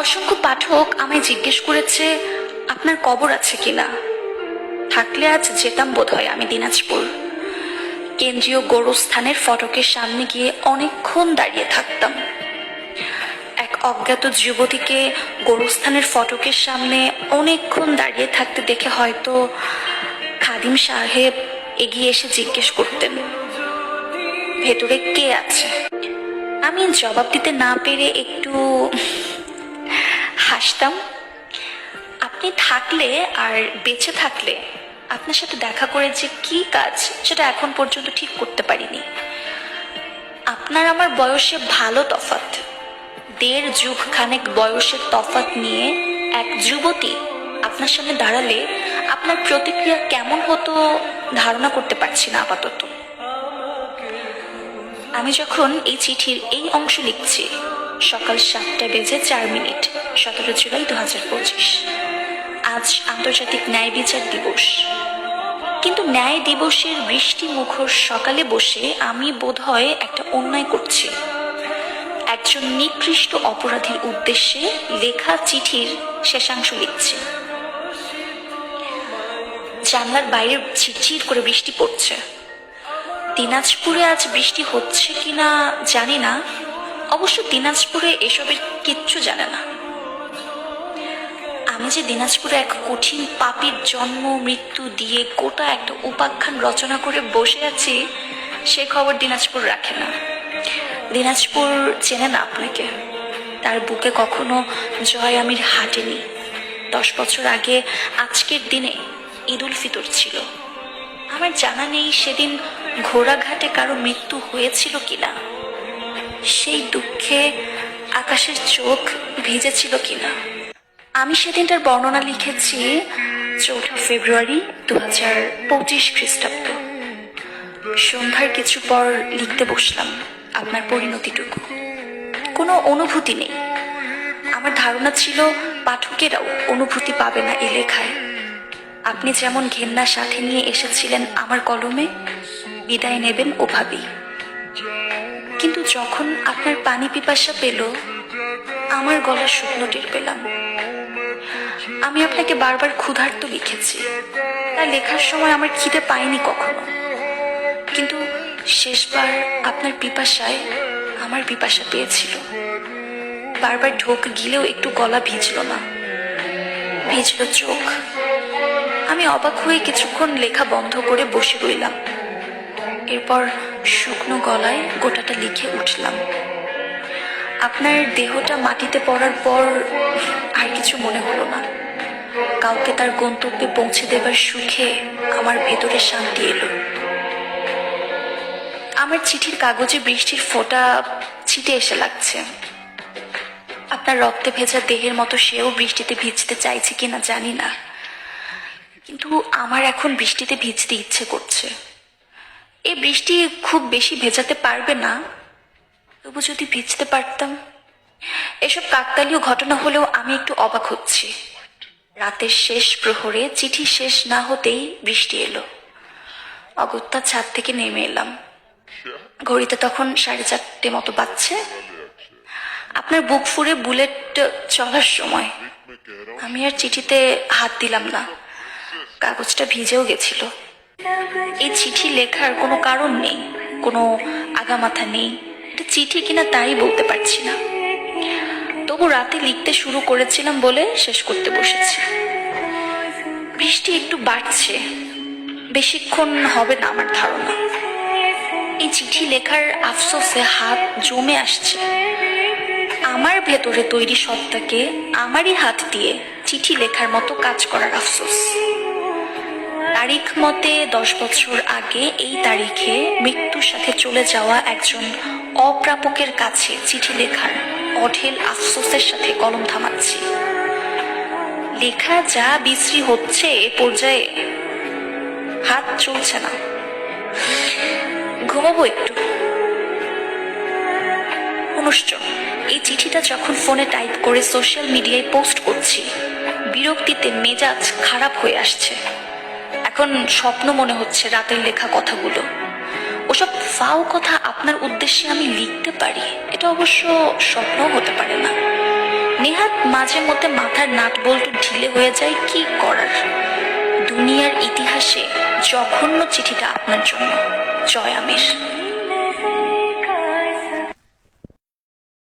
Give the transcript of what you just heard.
অসংখ্য পাঠক আমায় জিজ্ঞেস করেছে আপনার কবর আছে কিনা। থাকলে আজ যেতাম বোধহয় আমি দিনাজপুর। কেন্দ্রীয় গোরস্থানের ফটকের সামনে গিয়ে অনেকক্ষণ দাঁড়িয়ে থাকতাম। এক অজ্ঞাত যুবতীকে গোরস্থানের ফটকের সামনে অনেকক্ষণ দাঁড়িয়ে থাকতে দেখে হয়তো খাদিম সাহেব এগিয়ে এসে জিজ্ঞেস করতেন, ভেতরে কে আছে? আমি জবাব দিতে না পেরে একটু হাসতাম। আপনি থাকলে আর বেঁচে থাকলে আপনার সাথে দেখা করে যে কি কাজ সেটা এখন পর্যন্ত ঠিক করতে পারিনি। আপনার আমার বয়সে ভালো তফাৎ, 1.5 যুগ খানেক বয়সের তফাৎ নিয়ে এক যুবতী আপনার সামনে দাঁড়ালে আপনার প্রতিক্রিয়া কেমন হতো ধারণা করতে পারছি না আপাতত। আমি যখন এই চিঠির এই অংশ লিখছি সকাল 7:04, 17 জুলাই 2025। আজ আন্তর্জাতিক ন্যায় বিচার দিবস। কিন্তু ন্যায় দিবসের বৃষ্টি মুখর সকালে বসে আমি বোধহয় একটা অন্যায় করছি। একজন নিকৃষ্ট অপরাধীর উদ্দেশ্যে লেখা চিঠির শেষাংশ লিখছি। জানলার বাইরে ঝিরঝির করে বৃষ্টি পড়ছে। দিনাজপুরে আজ বৃষ্টি হচ্ছে কিনা জানি না, অবশ্য দিনাজপুরে এসবের কিচ্ছু জানে না। আমি যে দিনাজপুরে এক কঠিন পাপীর জন্ম মৃত্যু দিয়ে গোটা একটা উপাখ্যান রচনা করে বসে আছি সে খবর দিনাজপুর রাখে না। দিনাজপুর চেনে না আপনাকে, তার বুকে কখনো জয় আমির হাঁটেনি। 10 বছর আগে আজকের দিনে ঈদ উল ফিতর ছিল। আমার জানা নেই সেদিন ঘোড়াঘাটে কারো মৃত্যু হয়েছিল কিনা, সেই দুঃখে আকাশের চোখ ভিজেছিল কিনা। আমি সেদিনটার বর্ণনা লিখেছি 4 ফেব্রুয়ারি 2025 খ্রিস্টাব্দ। সন্ধ্যার কিছু পর লিখতে বসলাম আপনার পরিণতিটুকু। কোনো অনুভূতি নেই। আমার ধারণা ছিল পাঠকেরাও অনুভূতি পাবে না এই লেখায়। আপনি যেমন ঘেন্না সাথে নিয়ে এসেছিলেন আমার কলমে, বিদায় নেবেন ওভাবেই। কিন্তু যখন আপনার পানি পিপাসা পেল, আমার গলা শুকনো টের পেলাম। আমি আপনাকে বারবার ক্ষুধার্ত লিখেছি, তাই লেখার সময় আমার খিদে পাইনি কখনো। কিন্তু শেষবার আপনার পিপাসায় আমার পিপাসা পেয়েছিল। বারবার ঢোক গিলেও একটু গলা ভিজল না, ভিজল চোখ। আমি অবাক হয়ে কিছুক্ষণ লেখা বন্ধ করে বসে রইলাম। এরপর শুকনো গলায় গোটাটা লিখে উঠলাম। আপনার দেহটা মাটিতে পড়ার পর আর কিছু মনে হলো না। কাউকে তার গন্তব্যে পৌঁছে দেবার সুখে আমার ভেতরে শান্তি এলো। আমার চিঠির কাগজে বৃষ্টির ফোঁটা ছিটে এসে লাগছে। আপনার রক্তে ভেজা দেহের মতো সেও বৃষ্টিতে ভিজতে চাইছে কিনা জানি না, কিন্তু আমার এখন বৃষ্টিতে ভিজতে ইচ্ছে করছে। এই বৃষ্টি খুব বেশি ভেজাতে পারবে না, তবু যদি ভিজতে পারতাম। এসব কাকতালীয় ঘটনা হলেও আমি একটু অবাক হচ্ছি। রাতের শেষ প্রহরে চিঠি শেষ না হতেই বৃষ্টি এলো। অগত্যা ছাদ থেকে নেমে এলাম। ঘড়িতে তখন 4:30 মতো বাজছে। আপনার বুক ফুঁড়ে বুলেট চলার সময়। আমি আর চিঠিতে হাত দিলাম না, কাগজটা ভিজেও গেছিল। এই চিঠি লেখার কোনো কারণ নেই, কোনো আগামাথা নেই। এটা চিঠি কিনা তাই বলতে পারছি না। তবু রাতে লিখতে শুরু করেছিলাম বলে শেষ করতে বসেছি। বৃষ্টি একটু বাড়ছে, বেশিক্ষণ হবে না আমার ধারণা। এই চিঠি লেখার আফসোসে হাত জমে আসছে। আমার ভেতরে তৈরি সত্তাকে আমারই হাত দিয়ে চিঠি লেখার মতো কাজ করার আফসোস। তারিখ মতে 10 বছর আগে এই তারিখে মৃত্যুর সাথে চলে যাওয়া একজন অপ্রাপকের কাছে চিঠি লেখার অঢেল আফসোসের সাথে কলম থামাচ্ছি। লেখা যা বিশ্রী হচ্ছে এ পর্যায়ে হাত চলছে না। ঘুমাবো একটু। অনুষ্ঠ এই চিঠিটা যখন ফোনে টাইপ করে সোশ্যাল মিডিয়ায় পোস্ট করছি, বিরক্তিতে মেজাজ খারাপ হয়ে আসছে। এখন স্বপ্ন মনে হচ্ছে রাতের লেখা কথাগুলো। ওসব ফাও কথা আপনার উদ্দেশ্যে আমি লিখতে পারি, এটা অবশ্য স্বপ্নও হতে পারে না। নেহাত মাঝে মধ্যে মাথার নাট বল্টু ঢিলে হয়ে যায়, কি করার। দুনিয়ার ইতিহাসে জঘন্য চিঠিটা আপনার জন্য। জয় আমির।